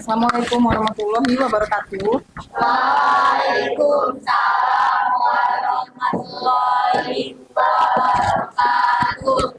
Assalamualaikum warahmatullahi wabarakatuh. Waalaikumsalam warahmatullahi wabarakatuh.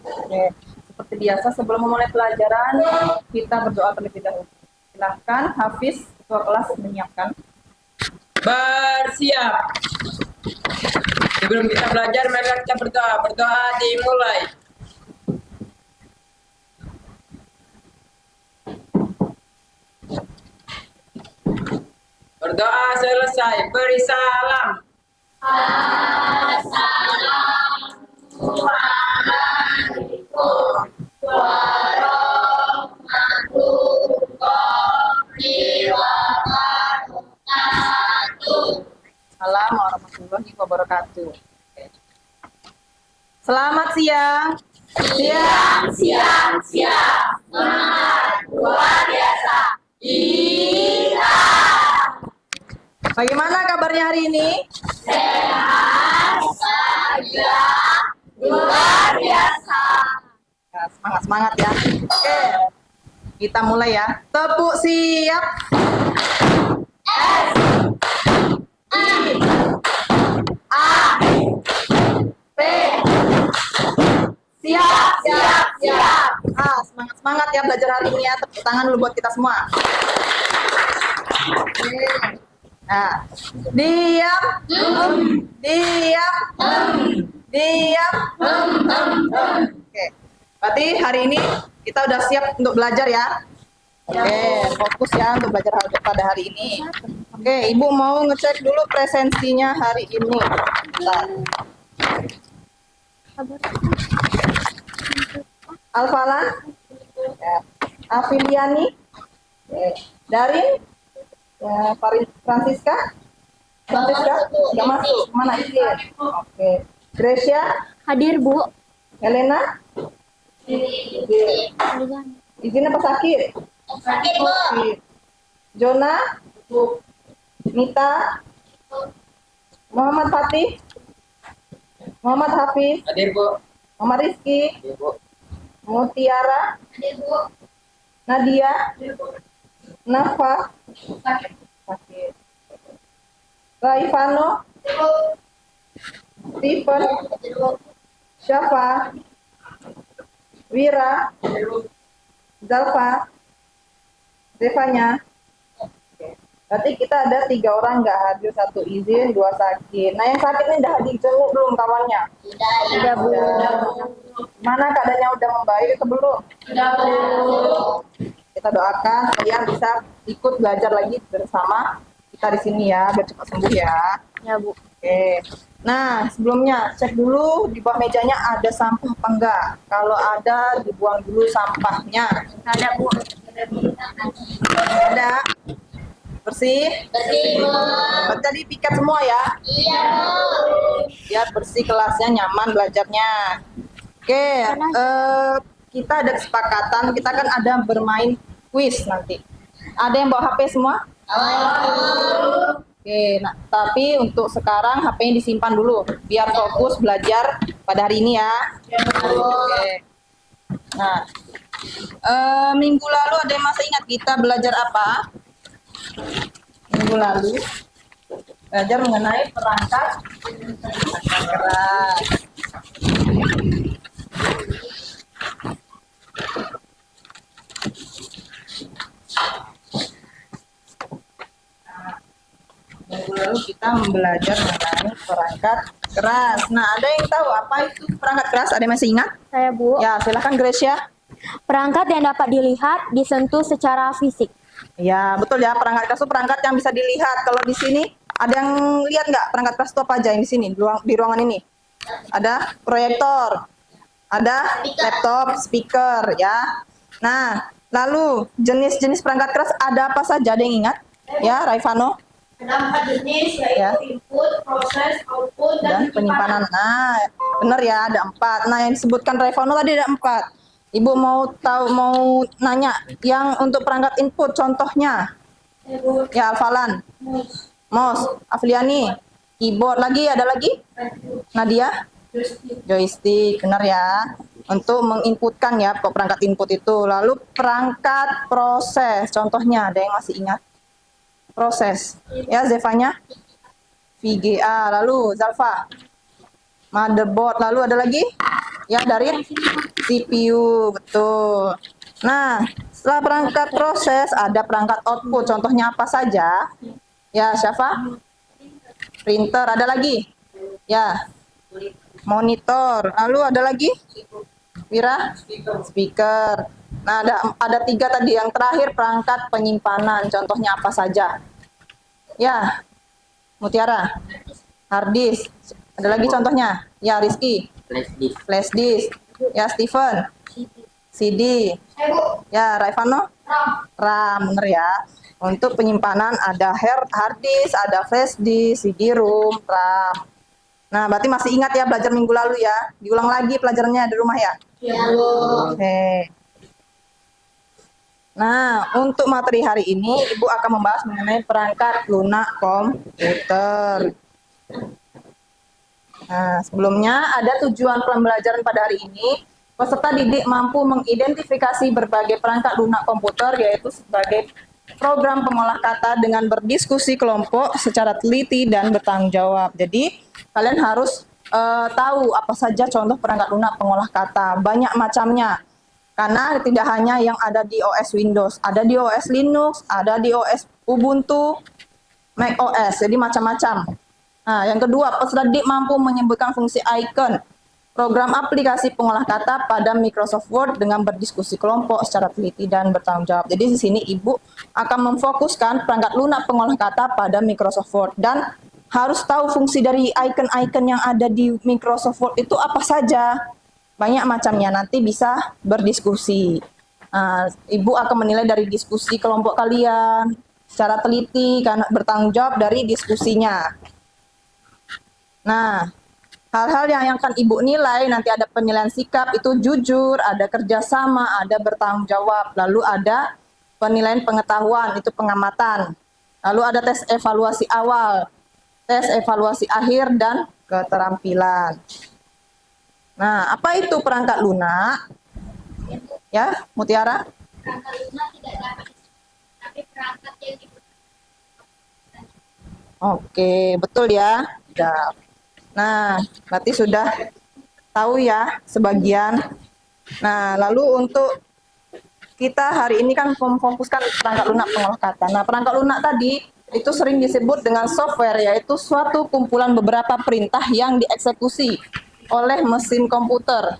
Oke, seperti biasa sebelum memulai pelajaran kita berdoa terlebih dahulu. Silahkan Hafiz ketua kelas menyiapkan. Bersiap. Sebelum kita belajar, mari kita berdoa. Berdoa dimulai. Berdoa selesai, beri salam. Assalamualaikum warahmatullahi wabarakatuh. Salam warahmatullahi wabarakatuh. Oke. Selamat siang. Siang. Semangat luar biasa. Iya. Bagaimana kabarnya hari ini? Sehat saja. Luar biasa. Ya, semangat ya. Oke. Kita mulai ya. Tepuk siap. S I A P. Siap. Semangat ya belajar hari ini ya. Tepuk tangan dulu buat kita semua. Oke. Nah, diam. Oke. Berarti hari ini kita udah siap untuk belajar ya. Oke, fokus ya untuk belajar pada hari ini. Oke, Ibu mau ngecek dulu presensinya hari ini. Bentar. Alfalan, ya. Afiliani, Darin, ya, Francisca, nggak masuk. Mana izin? Oke, Gracia, Hadir, Bu. Helena, izin apa sakit? Sakit, Bu. Jona, Nita, Muhammad Fatih, Muhammad Hafiz, Hadir, Bu. Muhammad Rizky, Ibu. Mutiara, Hadir, Bu. Nadia, Nafa, Sakit. sakit. Raifano, Stephen, Syafa, Wira, Zalfa, Devanya. Oke. Berarti kita ada 3 orang nggak hadir, 1 izin, 2 sakit. Nah yang sakit ini udah dijenguk belum kawannya? Sudah, Bu. Mana keadaannya udah membaik atau belum? Sudah, Bu. Kita doakan kalian bisa ikut belajar lagi bersama kita di sini ya, biar cepat sembuh ya. Ya, Bu. Oke. Nah, sebelumnya cek dulu di bawah mejanya ada sampah apa enggak. Kalau ada, dibuang dulu sampahnya. Ada, Bu. Ada. Bersih. Bersih, Bu. Tadi piket semua ya. Iya, Bu. Biar bersih kelasnya, nyaman belajarnya. Oke, kita ada kesepakatan, kita kan ada bermain quiz nanti. Ada yang bawa HP semua? Oke, nah tapi untuk sekarang HP-nya disimpan dulu biar fokus belajar pada hari ini ya. Oke. Nah, minggu lalu ada yang masih ingat kita belajar apa? Minggu lalu belajar mengenai perangkat keras. Minggu lalu kita belajar mengenai perangkat keras. Nah, ada yang tahu apa itu perangkat keras? Ada yang masih ingat? Saya, Bu. Ya, silakan Gracia. Perangkat yang dapat dilihat, disentuh secara fisik. Ya, betul ya. Perangkat keras itu perangkat yang bisa dilihat. Kalau di sini ada yang lihat nggak perangkat keras itu apa aja yang di sini di ruangan ini? Ada proyektor, ada laptop, speaker ya. Nah, lalu jenis-jenis perangkat keras ada apa saja? Ada yang ingat? Ya, Raifano. Ada 4 jenis, yaitu Ya. input, proses, output, Dan penyimpanan. Nah, benar ya, ada 4. Nah, yang disebutkan Raifano tadi ada 4. Ibu mau nanya yang untuk perangkat input contohnya. Ya, Alfalan, mouse, Afliani, keyboard, lagi ada lagi? Nadia, joystick, benar ya. untuk menginputkan ya perangkat input itu. Lalu perangkat proses, contohnya ada yang masih ingat? Proses, ya Zevanya? VGA, lalu Zalfa? Motherboard, lalu ada lagi? Ya dari CPU, betul. Nah, setelah perangkat proses ada perangkat output, contohnya apa saja? Ya, siapa? Printer, ada lagi? Ya, monitor, lalu ada lagi? Wira? Speaker. Nah, ada 3 tadi. Yang terakhir perangkat penyimpanan. Contohnya apa saja? Ya, Mutiara. Hard disk. Ada lagi contohnya? Ya, Rizky. Flash disk. Ya, Steven. CD. Ya, Raifano. RAM, bener ya. Untuk penyimpanan ada hard disk, ada flash disk, CD-ROM, RAM. Nah, berarti masih ingat ya belajar minggu lalu ya. Diulang lagi pelajarannya di rumah ya. Ya, Bu. Oke. Nah, untuk materi hari ini, Ibu akan membahas mengenai perangkat lunak komputer. Nah, sebelumnya ada tujuan pembelajaran pada hari ini. Peserta didik mampu mengidentifikasi berbagai perangkat lunak komputer, yaitu sebagai program pengolah kata dengan berdiskusi kelompok secara teliti dan bertanggung jawab. Jadi, kalian harus tahu apa saja contoh perangkat lunak pengolah kata. Banyak macamnya. Karena tidak hanya yang ada di OS Windows, ada di OS Linux, ada di OS Ubuntu, Mac OS, jadi macam-macam. Nah, yang kedua, peserta didik mampu menyebutkan fungsi icon program aplikasi pengolah kata pada Microsoft Word dengan berdiskusi kelompok secara teliti dan bertanggung jawab. Jadi di sini Ibu akan memfokuskan perangkat lunak pengolah kata pada Microsoft Word dan harus tahu fungsi dari icon-icon yang ada di Microsoft Word itu apa saja. Banyak macamnya, nanti bisa berdiskusi. Nah, Ibu akan menilai dari diskusi kelompok kalian secara teliti karena bertanggung jawab dari diskusinya. Nah, hal-hal yang akan Ibu nilai, nanti ada penilaian sikap, itu jujur, ada kerjasama, ada bertanggung jawab, lalu ada penilaian pengetahuan, itu pengamatan. Lalu ada tes evaluasi awal, tes evaluasi akhir, dan keterampilan. Nah, apa itu perangkat lunak? Ya, Mutiara? Perangkat lunak tidak dapat disebut, tapi perangkat yang Oke, betul ya. Sudah. Nah, berarti sudah tahu ya sebagian. Nah, lalu untuk kita hari ini kan memfokuskan perangkat lunak pengolah kata. Nah, perangkat lunak tadi itu sering disebut dengan software, yaitu suatu kumpulan beberapa perintah yang dieksekusi oleh mesin komputer.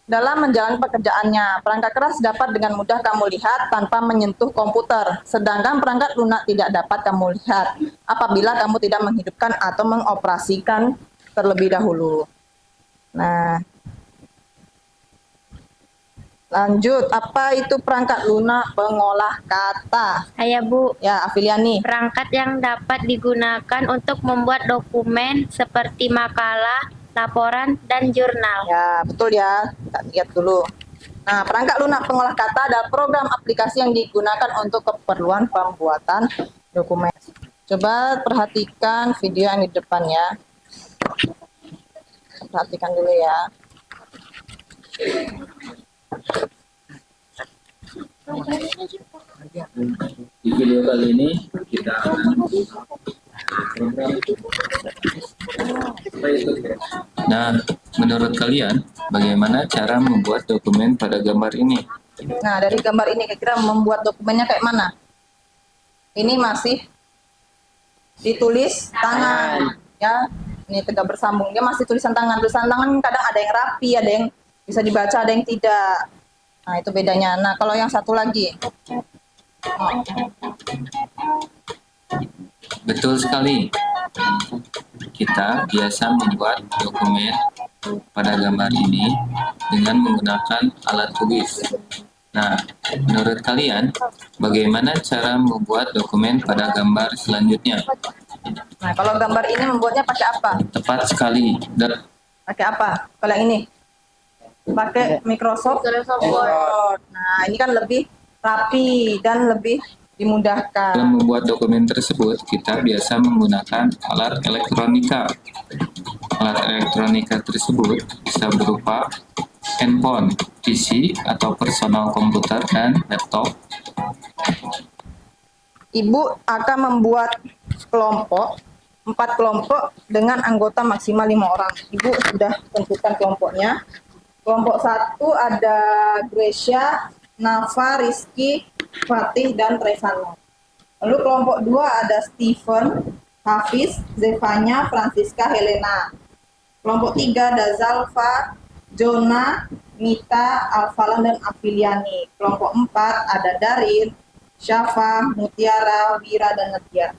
Dalam menjalani pekerjaannya, perangkat keras dapat dengan mudah kamu lihat tanpa menyentuh komputer, sedangkan perangkat lunak tidak dapat kamu lihat apabila kamu tidak menghidupkan atau mengoperasikan terlebih dahulu. Nah, lanjut, apa itu perangkat lunak pengolah kata? Saya Bu, Ya, Afiliani. perangkat yang dapat digunakan untuk membuat dokumen seperti makalah, laporan, dan jurnal. Ya, betul ya. Kita lihat dulu. Nah, perangkat lunak pengolah kata adalah program aplikasi yang digunakan untuk keperluan pembuatan dokumen. Coba perhatikan video yang di depan ya. Perhatikan dulu ya. Di video kali ini kita akan Nah, menurut kalian bagaimana cara membuat dokumen pada gambar ini? Nah, dari gambar ini kira-kira membuat dokumennya kayak mana? Ini masih ditulis tangan, ya. Ini tegak bersambung. Dia masih tulisan tangan. Tulisan tangan kadang ada yang rapi, ada yang bisa dibaca, ada yang tidak. Nah, itu bedanya. Nah, kalau yang satu lagi. Oh. Betul sekali. Kita biasa membuat dokumen pada gambar ini dengan menggunakan alat tulis. Nah, menurut kalian, bagaimana cara membuat dokumen pada gambar selanjutnya? Nah, kalau gambar ini membuatnya pakai apa? Tepat sekali. Pakai apa? Kalau yang ini? Pakai Microsoft Word. Nah, ini kan lebih rapi dan lebih dimudahkan. Dalam membuat dokumen tersebut, kita biasa menggunakan alat elektronika. Alat elektronika tersebut bisa bisa berupa handphone, PC, atau personal komputer dan laptop. Ibu akan membuat kelompok, 4 kelompok dengan anggota maksimal 5 orang. Ibu sudah tentukan kelompoknya. Kelompok 1 ada Gracia, Nafa, Rizky, Fatih, dan Tresano. Lalu kelompok 2 ada Steven, Hafiz, Zevanya, Francisca, Helena. Kelompok 3 ada Zalfa, Jona, Mita, Alfalan, dan Afiliani. Kelompok 4 ada Darin, Syafa, Mutiara, Wira, dan Nadia.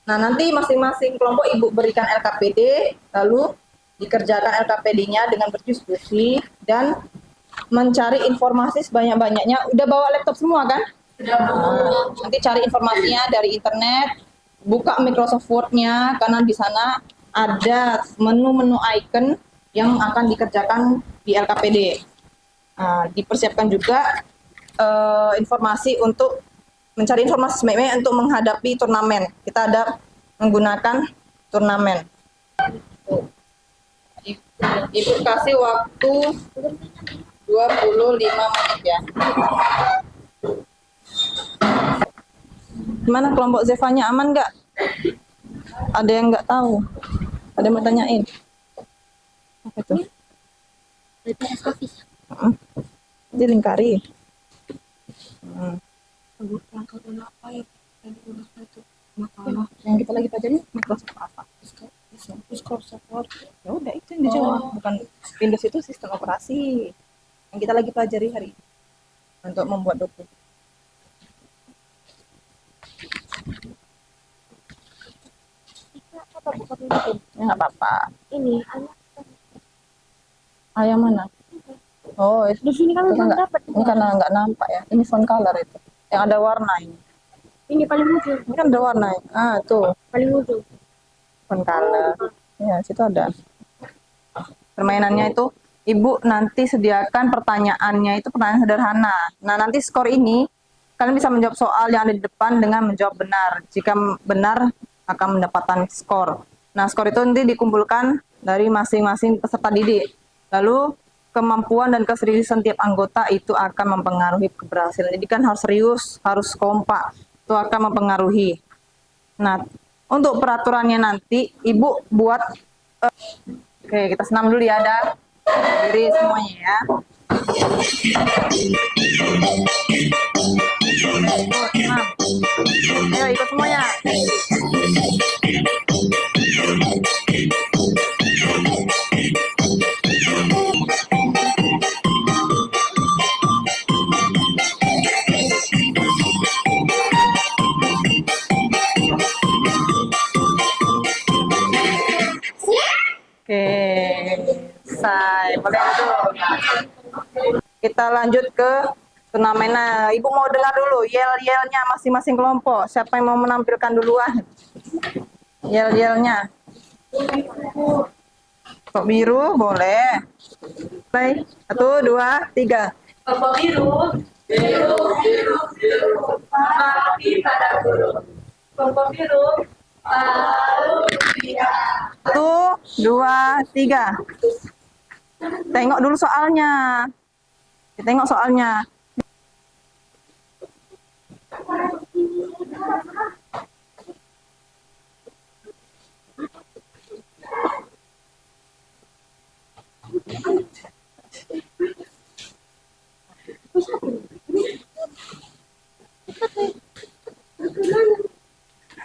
Nah, nanti masing-masing kelompok ibu berikan LKPD, lalu dikerjakan LKPD-nya dengan berdiskusi dan mencari informasi sebanyak-banyaknya. Udah bawa laptop semua kan? Nah, nanti cari informasinya dari internet, buka Microsoft Word-nya, karena di sana ada menu-menu icon yang akan dikerjakan di LKPD. Nah, dipersiapkan juga informasi untuk mencari informasi sebanyak-banyaknya untuk menghadapi turnamen. Kita ada menggunakan turnamen. Ibu kasih waktu 25 menit ya. Gimana kelompok Zevanya, aman nggak? Ada yang nggak tahu? Ada yang mau tanyain? Apa itu? Dilingkari. Yang kita lagi pelajari Microsoft apa? Microsoft Word. Ya udah itu yang dijawab. Bukan Windows itu sistem operasi. Yang kita lagi pelajari hari ini untuk membuat dokumen. Ya nggak apa-apa. Ini Yang mana? Oh, itu di sini kan itu belum nggak, dapat. ini karena nggak nampak ya. Ini font color itu. Yang ada warna ini. Ini paling ujung, Ini kan ada warna. Ah, tuh. paling ujung. Font color. Ya, situ ada. Permainannya itu, Ibu nanti sediakan pertanyaannya itu pertanyaan sederhana. Nah, nanti skor ini kalian bisa menjawab soal yang ada di depan dengan menjawab benar. Jika benar akan mendapatkan skor. Nah, skor itu nanti dikumpulkan dari masing-masing peserta didik. Lalu kemampuan dan keseriusan tiap anggota itu akan mempengaruhi keberhasilan. Jadi kan harus serius, harus kompak. Itu akan mempengaruhi. Nah, untuk peraturannya nanti Ibu buat oke, kita senam dulu ya, Dar. Diri semuanya ya. Senam. Ayo ikut semuanya. Oke, selesai. Boleh duduk. Kita lanjut ke turnamennya. Ibu mau dengar dulu yel-yelnya masing-masing kelompok. Siapa yang mau menampilkan duluan? Yel-yelnya. Kelompok biru, boleh. Baik, 1, 2, 3. Kelompok biru. Biru, biru, biru. Mati pada guru. Kelompok biru. Lalu dia. 1, 2, 3. Tengok dulu soalnya. Kita tengok soalnya.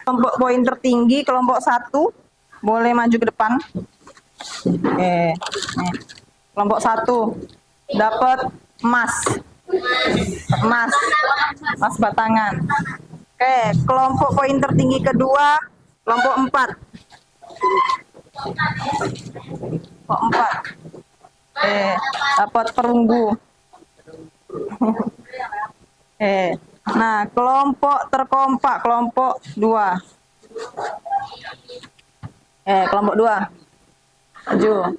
Kelompok poin tertinggi, kelompok 1, boleh maju ke depan. Nih. Kelompok 1 dapat emas. Emas. Emas batangan. Oke, kelompok poin tertinggi kedua, kelompok 4. Kelompok 4. Dapat perunggu. Nah, kelompok terkompak, kelompok 2. Kelompok 2. Maju.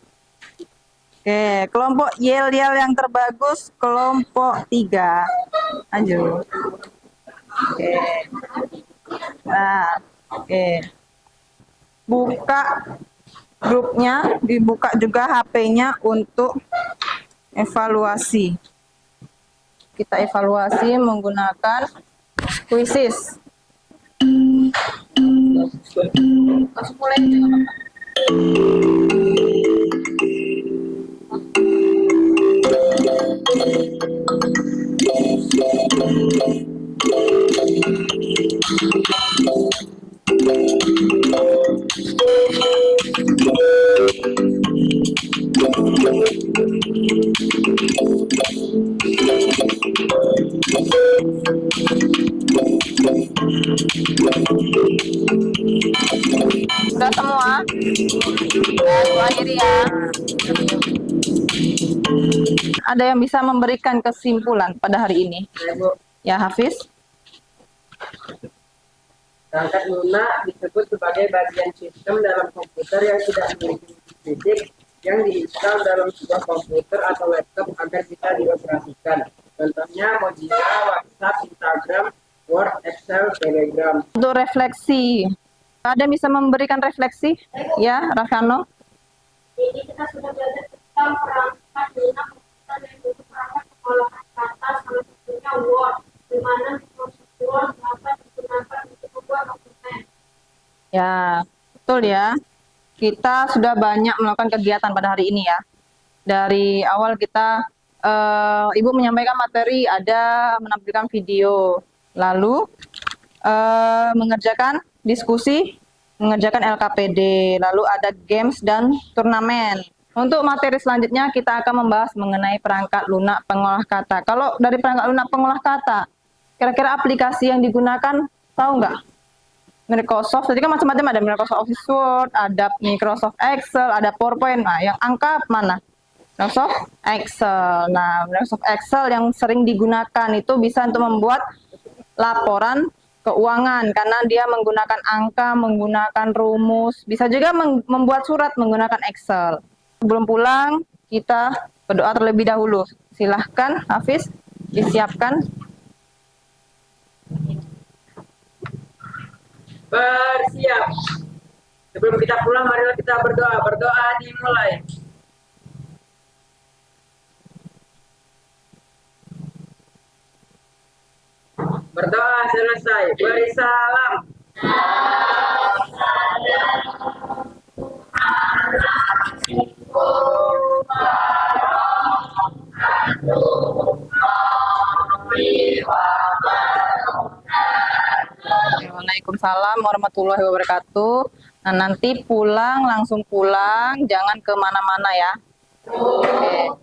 Kelompok yel-yel yang terbagus, kelompok 3. Maju. Nah, buka grupnya, dibuka juga HP-nya untuk evaluasi. Kita evaluasi menggunakan quizzes. Masuk mulai jangan apa-apa. Sudah semua? Ya, dua akhiri ya. Ada yang bisa memberikan kesimpulan pada hari ini? Ya, Bu. Ya, Hafiz? Perangkat lunak disebut sebagai bagian sistem dalam komputer yang tidak memiliki fisik yang diinstal dalam sebuah komputer atau laptop agar bisa dioperasikan. Contohnya Mozilla, WhatsApp, Instagram, Word, Excel, Telegram. Untuk refleksi. Ada yang bisa memberikan refleksi? Ya, Rafano? Jadi kita sudah belajar tentang perangkat lunak komputer yang butuh perangkat pengolahan kata salah satunya Word, di mana Microsoft Word dapat digunakan untuk membuat dokumen. Ya, betul ya. Kita sudah banyak melakukan kegiatan pada hari ini ya. Dari awal kita, Ibu menyampaikan materi, ada menampilkan video. Lalu, mengerjakan diskusi, mengerjakan LKPD. Lalu ada games dan turnamen. Untuk materi selanjutnya kita akan membahas mengenai perangkat lunak pengolah kata. Kalau dari perangkat lunak pengolah kata, kira-kira aplikasi yang digunakan tahu nggak? Microsoft, tadi kan macam-macam, ada Microsoft Office Word, ada Microsoft Excel, ada PowerPoint. Nah, yang angka mana? Microsoft Excel. Nah, Microsoft Excel yang sering digunakan itu bisa untuk membuat laporan keuangan karena dia menggunakan angka, menggunakan rumus, bisa juga membuat surat menggunakan Excel. Sebelum pulang, kita berdoa terlebih dahulu. Silahkan, Hafiz, disiapkan. Bersiap. Sebelum kita pulang, marilah kita berdoa. Berdoa dimulai. Berdoa selesai. Beri salam. Waalaikumsalam warahmatullahi wabarakatuh. Nah, nanti pulang langsung pulang, jangan kemana-mana ya. Oke.